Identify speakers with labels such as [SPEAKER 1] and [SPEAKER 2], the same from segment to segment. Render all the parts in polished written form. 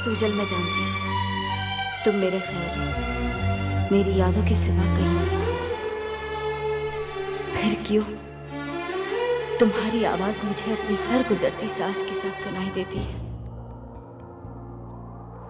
[SPEAKER 1] सूजल, मैं जानती हूँ तुम मेरे ख्याल, मेरी यादों के सिवा कहीं नहीं। फिर क्यों तुम्हारी आवाज मुझे अपनी हर गुजरती सांस के साथ सुनाई देती है।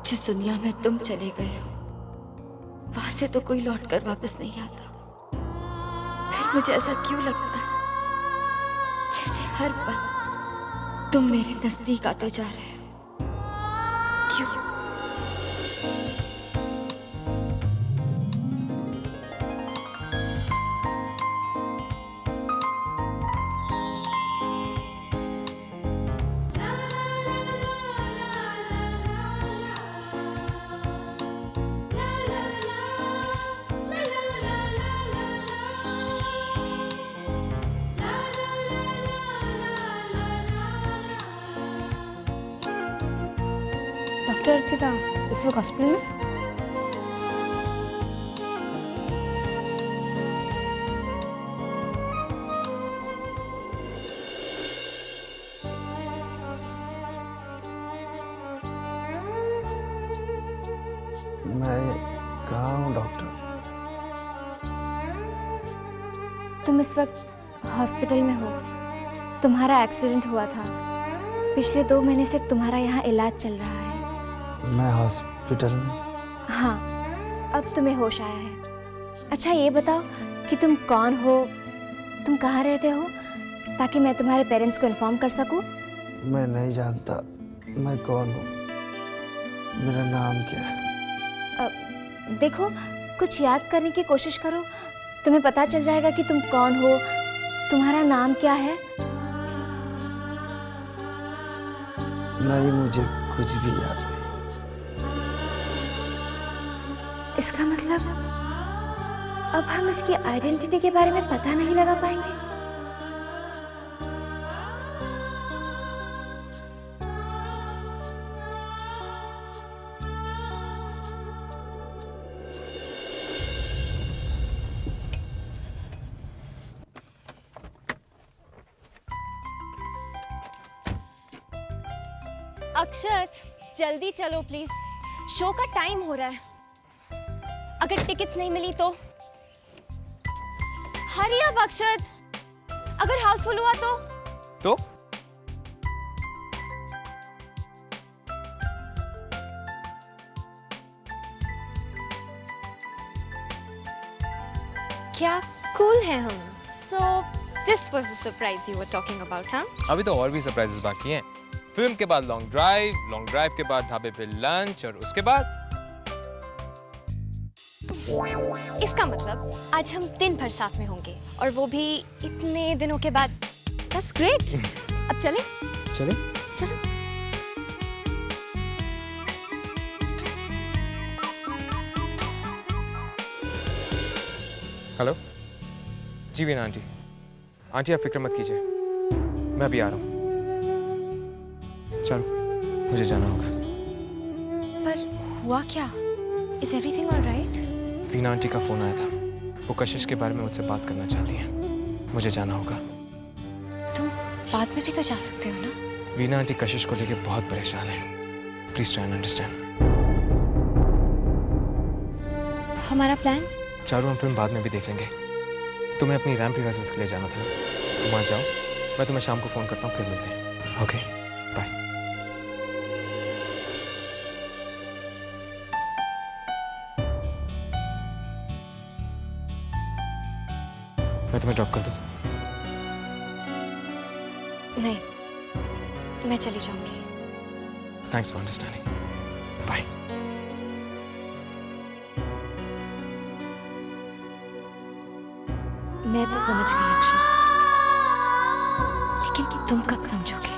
[SPEAKER 1] जिस दुनिया में तुम चले गए हो वहां से तो कोई लौट कर वापस नहीं आता। फिर मुझे ऐसा क्यों लगता है जैसे हर पल तुम मेरे नजदीक आते जा रहे हो। क्यों?
[SPEAKER 2] डॉक्टर अर्चिता इस वक्त हॉस्पिटल में?
[SPEAKER 3] मैं कहाँ हूँ डॉक्टर?
[SPEAKER 2] तुम इस वक्त हॉस्पिटल में हो। तुम्हारा एक्सीडेंट हुआ था। पिछले 2 महीने से तुम्हारा यहाँ इलाज चल रहा है।
[SPEAKER 3] मैं हॉस्पिटल में?
[SPEAKER 2] हाँ, अब तुम्हें होश आया है। अच्छा ये बताओ कि तुम कौन हो, तुम कहाँ रहते हो, ताकि मैं तुम्हारे पेरेंट्स को इन्फॉर्म कर सकूं।
[SPEAKER 3] मैं नहीं जानता मैं कौन हूँ। मेरा नाम क्या है?
[SPEAKER 2] देखो, कुछ याद करने की कोशिश करो, तुम्हें पता चल जाएगा कि तुम कौन हो, तुम्हारा नाम क्या है।
[SPEAKER 3] नहीं, मुझे कुछ भी याद नहीं।
[SPEAKER 2] इसका मतलब अब हम इसकी आइडेंटिटी के बारे में पता नहीं लगा पाएंगे।
[SPEAKER 4] अक्षत, जल्दी चलो प्लीज, शो का टाइम हो रहा है। अगर टिकट्स नहीं मिली तो हरी अप अक्षत, अगर हाउसफुल हुआ तो
[SPEAKER 5] क्या कूल है हम। So this was the surprise you were talking about. हाँ,
[SPEAKER 6] अभी तो और भी सरप्राइजेस बाकी हैं। फिल्म के बाद लॉन्ग ड्राइव के बाद ढाबे पे लंच, और उसके बाद
[SPEAKER 5] इसका मतलब आज हम दिन भर साथ में होंगे, और वो भी इतने दिनों के बाद। That's great. अब चले
[SPEAKER 3] चले?
[SPEAKER 5] चलो।
[SPEAKER 6] हेलो जी वीना आंटी। आंटी आप फिक्र मत कीजिए, मैं अभी आ रहा हूँ। चलो मुझे जाना होगा।
[SPEAKER 5] पर हुआ क्या? Is everything alright?
[SPEAKER 6] Veena aunty का फोन आया था, वो कशिश के बारे में मुझसे बात करना चाहती हैं। मुझे जाना होगा।
[SPEAKER 5] तुम बाद में भी तो जा सकते हो ना।
[SPEAKER 6] वीना आंटी कशिश को लेकर बहुत परेशान है। Please try and understand.
[SPEAKER 5] हमारा प्लान?
[SPEAKER 6] चारू, हम फिल्म बाद में भी देख लेंगे। तुम्हें अपनी रैम्प रिहर्सल्स के लिए जाना था ना, तुम वहाँ जाओ, मैं तुम्हें शाम को फोन करता हूँ, फिर मिलते हैं। Okay bye. मैं तुम्हें ड्रॉप कर दूँ?
[SPEAKER 5] नहीं, मैं चली जाऊंगी।
[SPEAKER 6] Thanks for understanding. बाय।
[SPEAKER 1] मैं तो समझ गई अक्षय, लेकिन कि तुम कब समझोगे?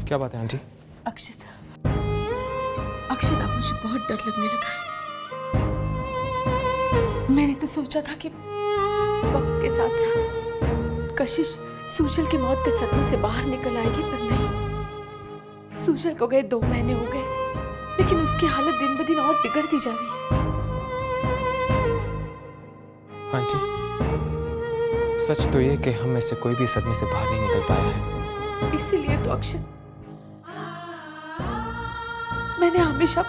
[SPEAKER 6] क्या बात है आंटी?
[SPEAKER 7] अक्षत, अक्षत, अब मुझे बहुत डर लगने लगा है। मैंने तो सोचा था कि वक्त के साथ साथ कशिश सूजल की मौत के सदमे से बाहर निकल आएगी, पर नहीं। सूजल को गए 2 महीने हो गए, लेकिन उसकी हालत दिन ब दिन और बिगड़ती जा रही है।
[SPEAKER 6] आंटी, सच तो ये कि हम में से कोई भी सदमे से बाहर नहीं निकल पाया है।
[SPEAKER 7] इसीलिए तो अक्षत, मैंने हमेशा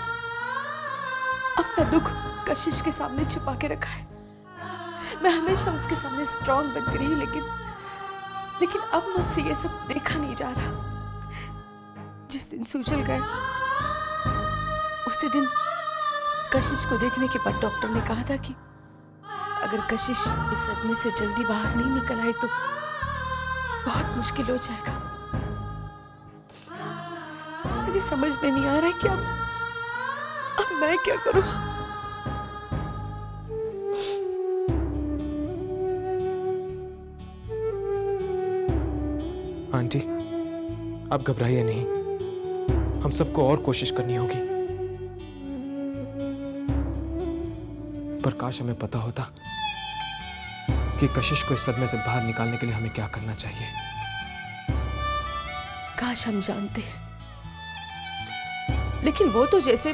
[SPEAKER 7] अपना दुख कशिश के सामने छिपा के रखा है। मैं हमेशा उसके सामने स्ट्रांग बनती रही, लेकिन अब मुझसे ये सब देखा नहीं जा रहा। जिस दिन सुजल गए, उसी दिन कशिश को देखने के बाद डॉक्टर ने कहा था कि अगर कशिश इस सदमे से जल्दी बाहर नहीं निकल आई तो बहुत मुश्किल हो जाएगा। मेरी समझ में नहीं आ रहा है कि अब मैं क्या करूं।
[SPEAKER 6] आंटी, आप घबराइए नहीं, हम सबको और कोशिश करनी होगी। पर काश हमें पता होता कि कशिश को इस सदमे से बाहर निकालने के लिए हमें क्या करना चाहिए।
[SPEAKER 7] काश हम जानते, लेकिन वो तो जैसे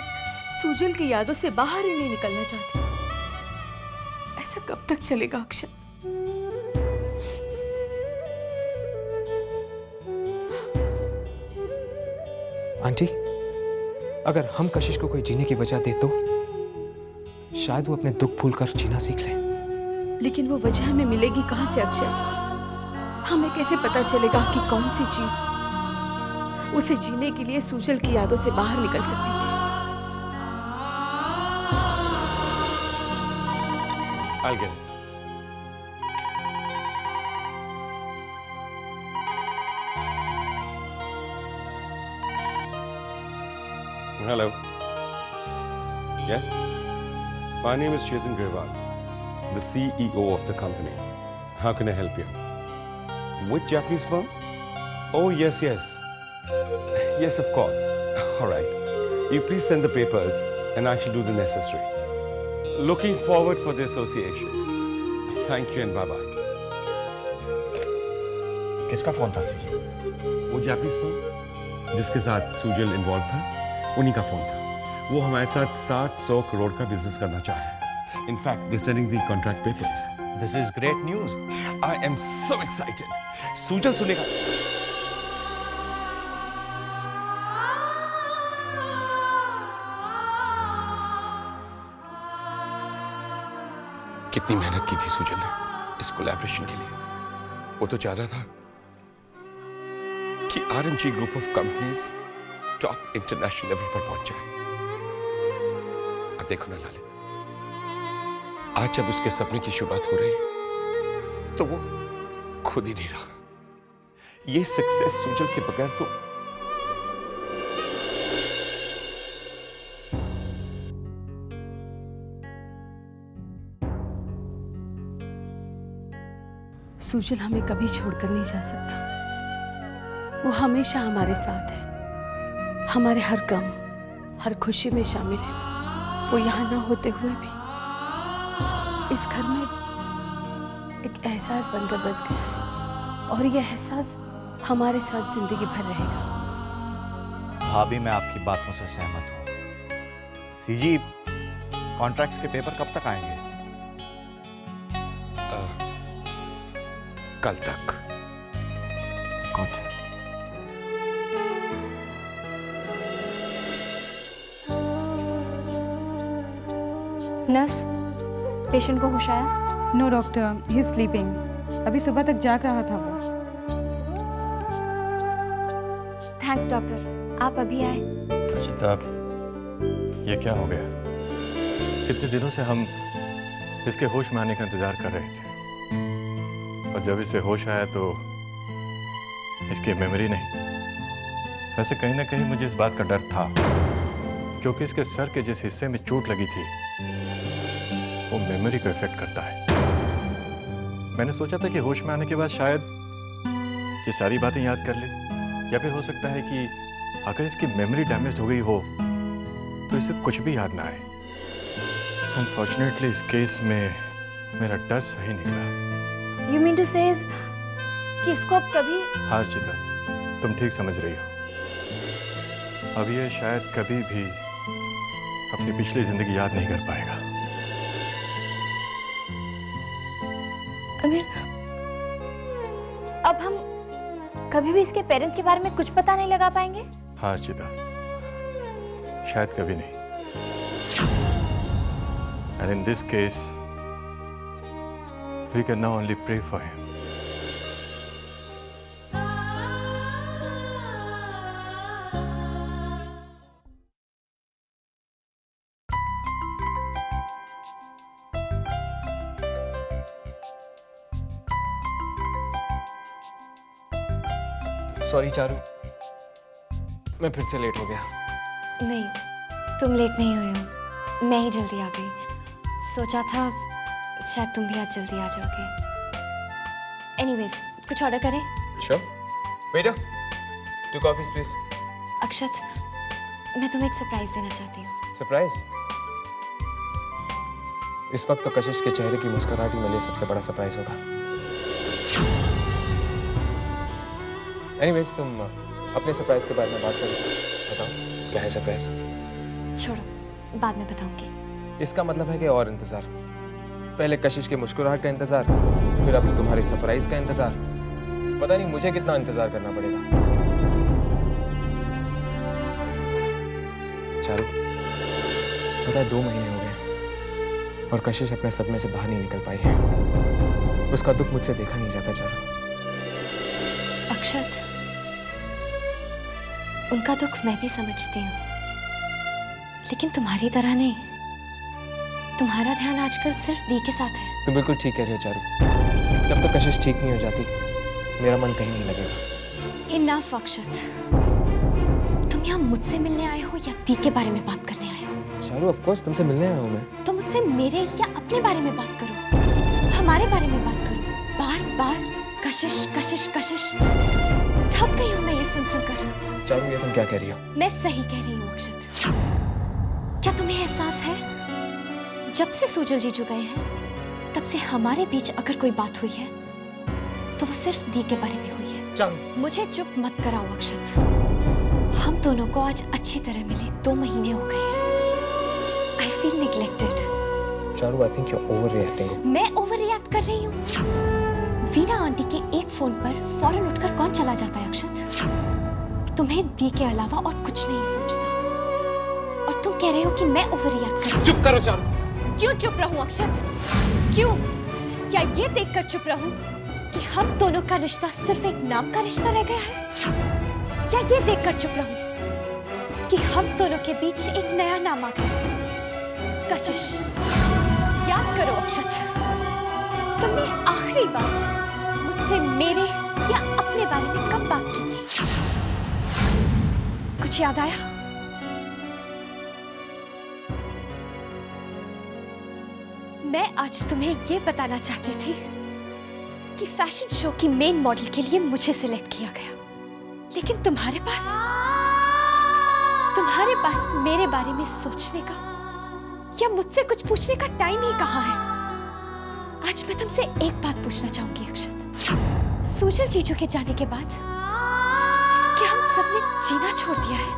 [SPEAKER 7] सुजल की यादों से बाहर ही नहीं निकलना चाहती। ऐसा कब तक चलेगा अक्षत?
[SPEAKER 6] आंटी, अगर हम कशिश को कोई जीने की वजह दे तो शायद वो अपने दुख भूलकर जीना सीख ले।
[SPEAKER 7] लेकिन वो वजह हमें मिलेगी कहां से अक्षत? हमें कैसे पता चलेगा कि कौन सी चीज उसे जीने के लिए सुजल की यादों से बाहर निकल सकती है?
[SPEAKER 8] I'll get it. Hello. Yes? My name is Chetan Grewal, the CEO of the company. How can I help you? Which Japanese firm? Oh, yes. Yes, of course. All right. You please send the papers and I shall do the necessary. Looking forward for the association. Thank you and bye-bye.
[SPEAKER 9] किसका phone था CG?
[SPEAKER 8] वो Japanese firm जिसके साथ Sujal involve था, उन्हीं का phone था। वो हमारे साथ 700 करोड़ का बिजनेस करना चाहे। In fact they sending the contract papers.
[SPEAKER 9] This is great news.
[SPEAKER 8] I am so excited. Sujal सुनेगा। कितनी मेहनत की थी सुजल ने इस कोलैबोरेशन के लिए। वो तो चाह रहा था कि RMG group of companies top international level पर पहुंच जाए। और देखो ना ललित, आज जब उसके सपने की शुरुआत हो रही तो वो खुद ही नहीं रहा। ये सक्सेस सुजल के बगैर तो
[SPEAKER 7] सुजल हमें कभी छोड़कर नहीं जा सकता। वो हमेशा हमारे साथ है, हमारे हर गम, हर खुशी में शामिल है। वो यहाँ ना होते हुए भी इस घर में एक एहसास बनकर बस गया है, और ये एहसास हमारे साथ जिंदगी भर रहेगा।
[SPEAKER 9] भाभी, मैं आपकी बातों से सहमत हूँ। सीजी, कॉन्ट्रैक्ट्स के पेपर कब तक आएंगे?
[SPEAKER 8] कल तक।
[SPEAKER 2] नर्स, पेशेंट को होश आया?
[SPEAKER 10] No doctor, he is sleeping. अभी सुबह तक जाग रहा था वो।
[SPEAKER 2] थैंक्स डॉक्टर, आप अभी आए।
[SPEAKER 9] रचिता, ये क्या हो गया? कितने दिनों से हम इसके होश में आने का इंतजार कर रहे थे, और जब इसे होश आया तो इसकी मेमोरी नहीं। वैसे कहीं ना कहीं मुझे इस बात का डर था, क्योंकि इसके सर के जिस हिस्से में चोट लगी थी वो मेमोरी को इफेक्ट करता है। मैंने सोचा था कि होश में आने के बाद शायद ये सारी बातें याद कर ले, या फिर हो सकता है कि अगर इसकी मेमोरी डैमेज हो गई हो तो इसे कुछ भी याद ना आए। अनफॉर्चुनेटली इस केस में मेरा डर सही निकला।
[SPEAKER 2] यू मीन टू से कि इसको अब कभी?
[SPEAKER 9] हाँ अर्चिता, तुम ठीक समझ रही हो। अब ये शायद कभी भी अपनी पिछली जिंदगी याद नहीं कर पाएगा।
[SPEAKER 2] अमीर, अब हम कभी भी इसके पेरेंट्स के बारे में कुछ पता नहीं लगा पाएंगे?
[SPEAKER 9] हाँ अर्चिता, शायद कभी नहीं। And in this case, we can now only pray for him.
[SPEAKER 6] Sorry Charu, मैं फिर से लेट हो गया।
[SPEAKER 5] नहीं, तुम लेट नहीं हुए हो, मैं ही जल्दी आ गई। सोचा था शायद तुम भी आज जल्दी आ जाओगे। एनीवेज, कुछ ऑर्डर करें?
[SPEAKER 6] Sure. Waiter, 2 coffees please.
[SPEAKER 5] Akshat, मैं तुम्हें एक सरप्राइज देना चाहती हूँ।
[SPEAKER 6] सरप्राइज? इस वक्त तो कशिश के चेहरे की मुस्कुराहट ही मेरे लिए सबसे बड़ा सरप्राइज होगा। एनीवेज, तुम अपने सरप्राइज के बारे में बात करो। बताओ, क्या है सरप्राइज?
[SPEAKER 5] छोड़ो, बाद में बताऊंगी।
[SPEAKER 6] इसका मतलब है कि और इंतजार। पहले कशिश के मुस्कुराहट का इंतजार, फिर अब तुम्हारे सरप्राइज का इंतजार। पता नहीं मुझे कितना इंतजार करना पड़ेगा। चारू, पता है 2 महीने हो गए और कशिश अपने सदमे से बाहर नहीं निकल पाई है। उसका दुख मुझसे देखा नहीं जाता चारू।
[SPEAKER 5] अक्षत, उनका दुख मैं भी समझती हूँ, लेकिन तुम्हारी तरह नहीं। तुम्हारा ध्यान आजकल सिर्फ दी के साथ है।
[SPEAKER 6] तुम बिल्कुल ठीक कह रहे हो चारू। जब तक कशिश ठीक नहीं हो जाती, मेरा मन कहीं नहीं लगेगा।
[SPEAKER 5] इनफ अक्षत, तुम यहाँ मुझसे मिलने आए हो या दी के बारे में बात करने आए हो?
[SPEAKER 6] चारू, ऑफ कोर्स तुमसे मिलने आया हूँ मैं।
[SPEAKER 5] तो मुझसे मेरे या अपने बारे में बात करो, हमारे बारे में बात करो। बार बार कशिश कशिश कशिश, थक गई हूँ मैं ये सुन सुनकर।
[SPEAKER 6] चारू, ये तुम क्या कह रही हो?
[SPEAKER 5] मैं सही कह रही हूँ अक्षत। क्या तुम्हें एहसास है, जब से सूजल जीजू गए हैं, तब से हमारे बीच अगर कोई बात हुई है तो वो सिर्फ दी के बारे में हुई है।
[SPEAKER 6] चारू,
[SPEAKER 5] मुझे चुप मत कराओ अक्षत। हम दोनों को आज अच्छी तरह मिले 2 महीने हो गए हैं। I feel neglected.
[SPEAKER 6] Charu, I think you are over reacting.
[SPEAKER 5] मैं ओवर रिएक्ट कर रही हूँ? वीना आंटी के एक फोन पर फौरन उठकर कौन चला जाता है अक्षत? तुम्हें दी के अलावा और कुछ नहीं सोचता, और तुम कह रहे हो कि मैं ओवर रिएक्ट कर रही हूँ।
[SPEAKER 6] चुप करो चारू।
[SPEAKER 5] क्यों चुप रहूं अक्षत? क्यों? क्या ये देखकर चुप रहूं कि हम दोनों का रिश्ता सिर्फ एक नाम का रिश्ता रह गया है? या ये देखकर चुप रहूं कि हम दोनों के बीच एक नया नाम आ गया है? कशिश, याद करो अक्षत, तुमने आखिरी बार मुझसे मेरे या अपने बारे में कब बात की थी? कुछ याद आया? मैं आज तुम्हें ये बताना चाहती थी कि फैशन शो की मेन मॉडल के लिए मुझे सिलेक्ट किया गया, लेकिन तुम्हारे पास मेरे बारे में सोचने का या मुझसे कुछ पूछने का टाइम ही कहाँ है? आज मैं तुमसे एक बात पूछना चाहूंगी अक्षत। सूजल जीजू के जाने के बाद क्या हम सबने जीना छोड़ दिया है?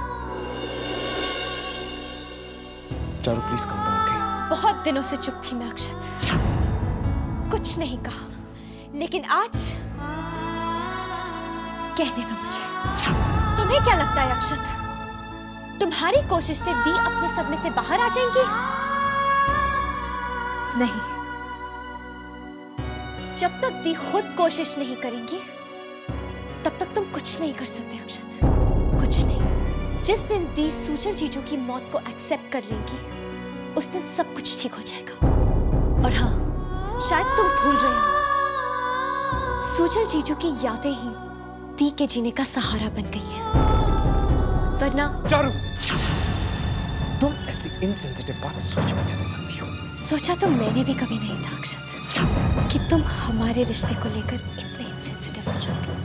[SPEAKER 6] Charu, please come down.
[SPEAKER 5] बहुत दिनों से चुप थी मैं अक्षत, कुछ नहीं कहा, लेकिन आज कहने दो मुझे। तुम्हें क्या लगता है अक्षत, तुम्हारी कोशिश से दी अपने सदमे से बाहर आ जाएंगी? नहीं, जब तक दी खुद कोशिश नहीं करेंगी तब तक तुम कुछ नहीं कर सकते अक्षत, कुछ नहीं। जिस दिन दी सूजल जीजू की मौत को एक्सेप्ट कर लेंगी, उस दिन सब कुछ ठीक हो जाएगा। और हाँ, शायद तुम भूल रहे हो, सूजल जीजू की यादें ही दी के जीने का सहारा बन गई हैं। वरना
[SPEAKER 6] चारू, तुम ऐसी इनसेंसिटिव बात सोच में कैसे सकती हो?
[SPEAKER 5] सोचा तो मैंने भी कभी नहीं था अक्षत कि तुम हमारे रिश्ते को लेकर इतने इनसेंसिटिव हो जाओगे।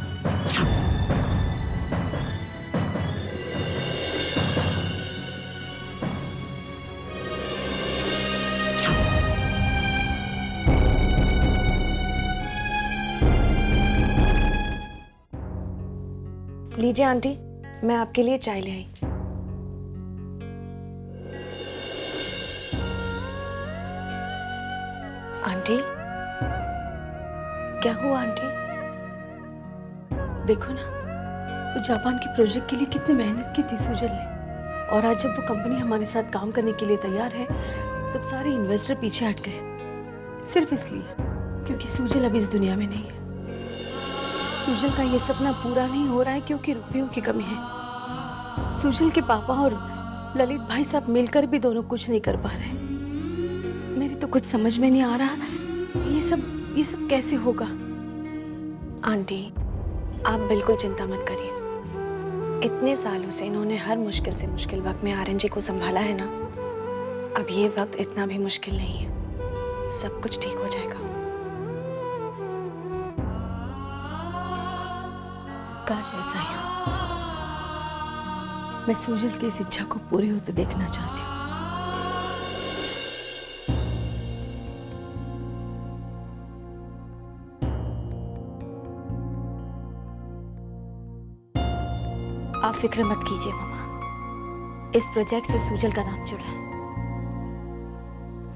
[SPEAKER 7] लीजिए आंटी, मैं आपके लिए चाय ले आई। आंटी, क्या हुआ आंटी? देखो ना, वो जापान के प्रोजेक्ट के लिए कितनी मेहनत की थी सुजल ने, और आज जब वो कंपनी हमारे साथ काम करने के लिए तैयार है तब सारे इन्वेस्टर पीछे हट गए, सिर्फ इसलिए क्योंकि सुजल अब इस दुनिया में नहीं है। सुजल का ये सपना पूरा नहीं हो रहा है क्योंकि रुपयों की कमी है। सुजल के पापा और ललित भाई साहब मिलकर भी दोनों कुछ नहीं कर पा रहे। मेरी तो कुछ समझ में नहीं आ रहा ये सब कैसे होगा।
[SPEAKER 11] आंटी, आप बिल्कुल चिंता मत करिए। इतने सालों से इन्होंने हर मुश्किल से मुश्किल वक्त में आरएनजी को संभाला है ना, अब ये वक्त इतना भी मुश्किल नहीं है, सब कुछ ठीक हो जाएगा।
[SPEAKER 7] काश ऐसा ही हो। मैं सुजल की इस इच्छा को पूरी होते देखना चाहती हूँ।
[SPEAKER 1] आप फिक्र मत कीजिए मामा, इस प्रोजेक्ट से सुजल का नाम जुड़ा है,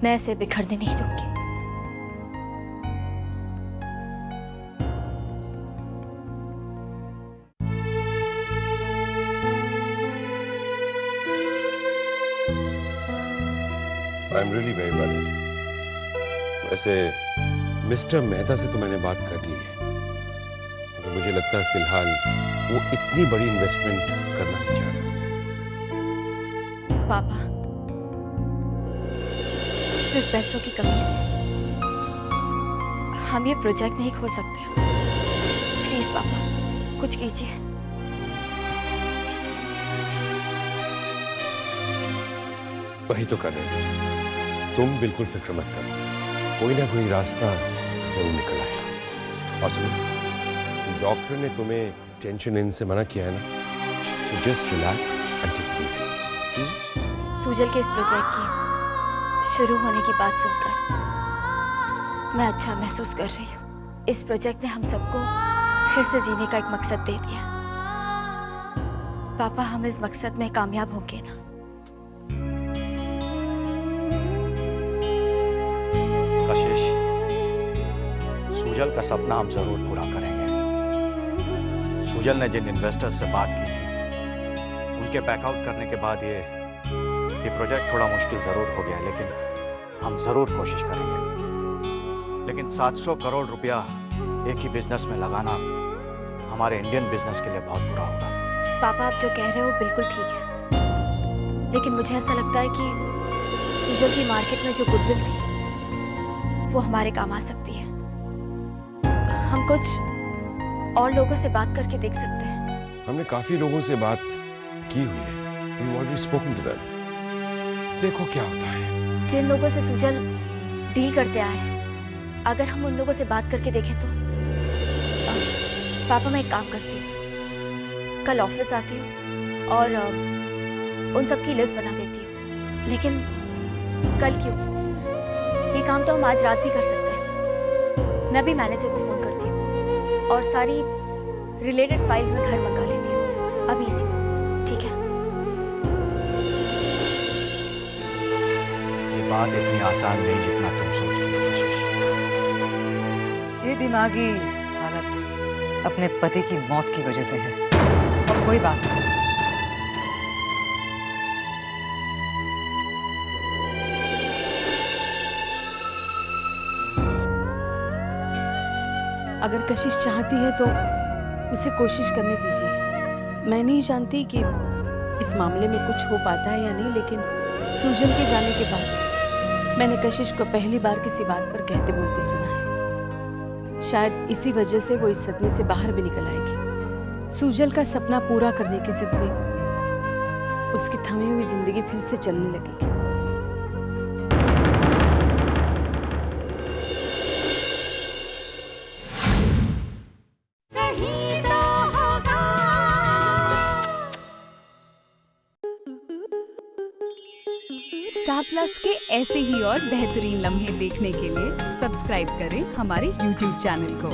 [SPEAKER 1] मैं इसे बिखरने नहीं दूंगी।
[SPEAKER 8] I am really very worried. वैसे मिस्टर मेहता से तो मैंने बात कर ली है, मगर मुझे लगता है फिलहाल वो इतनी बड़ी इन्वेस्टमेंट करना नहीं चाह रहा।
[SPEAKER 1] पापा, सिर्फ पैसों की कमी से हम ये प्रोजेक्ट नहीं खो सकते। प्लीज पापा, कुछ कीजिए।
[SPEAKER 8] वही तो कर रहे हैं, तुम बिल्कुल फिक्र मत करो, कोई ना कोई रास्ता जरूर निकल आएगा। और सुनो, डॉक्टर ने तुम्हें टेंशन लेने से मना किया है ना, so just relax and take it easy.
[SPEAKER 1] Sujal के इस प्रोजेक्ट की शुरू होने की बात सुनकर मैं अच्छा महसूस कर रही हूँ। इस प्रोजेक्ट ने हम सबको फिर से जीने का एक मकसद दे दिया। पापा, हम इस मकसद में कामयाब होंगे ना?
[SPEAKER 12] कशिश, सुजल का सपना हम जरूर पूरा करेंगे। सुजल ने जिन इन्वेस्टर्स से बात की थी, उनके बैकआउट करने के बाद ये प्रोजेक्ट थोड़ा मुश्किल जरूर हो गया, लेकिन हम जरूर कोशिश करेंगे। लेकिन 700 करोड़ रुपया एक ही बिजनेस में लगाना हमारे इंडियन बिजनेस के लिए बहुत बुरा होगा।
[SPEAKER 1] पापा, आप जो कह रहे हो बिल्कुल ठीक है, लेकिन मुझे ऐसा लगता है कि सुजल की मार्केट में जो गुडविल थी वो हमारे काम आ सकती है। हम कुछ और लोगों से बात करके देख सकते हैं।
[SPEAKER 8] हमने काफी लोगों से बात की हुई है, we've already spoken to them। देखो क्या होता है।
[SPEAKER 1] जिन लोगों से सुजल डील करते आए हैं, अगर हम उन लोगों से बात करके देखें तो। पापा, मैं एक काम करती हूँ, कल ऑफिस आती हूँ और उन सब की लिस्ट बना देती हूँ। लेकिन कल क्यों? ये काम तो हम आज रात भी कर सकते हैं। मैं भी मैनेजर को फोन करती हूँ और सारी रिलेटेड फाइल्स में घर मंगा लेती हूँ अभी इसी में, ठीक है?
[SPEAKER 12] ये बात इतनी आसान नहीं जितना तुम सोच रही हो कशिश।
[SPEAKER 10] ये दिमागी हालत अपने पति की मौत की वजह से है, और कोई बात नहीं।
[SPEAKER 7] अगर कशिश चाहती है तो उसे कोशिश करने दीजिए। मैं नहीं जानती कि इस मामले में कुछ हो पाता है या नहीं, लेकिन सुजल के जाने के बाद मैंने कशिश को पहली बार किसी बात पर कहते बोलते सुना है। शायद इसी वजह से वो इस सदमे से बाहर भी निकल आएगी। सुजल का सपना पूरा करने की जिद में उसकी थमी हुई जिंदगी फिर से चलने लगेगी।
[SPEAKER 13] स्टार प्लस के ऐसे ही और बेहतरीन लम्हे देखने के लिए सब्सक्राइब करें हमारे YouTube चैनल को।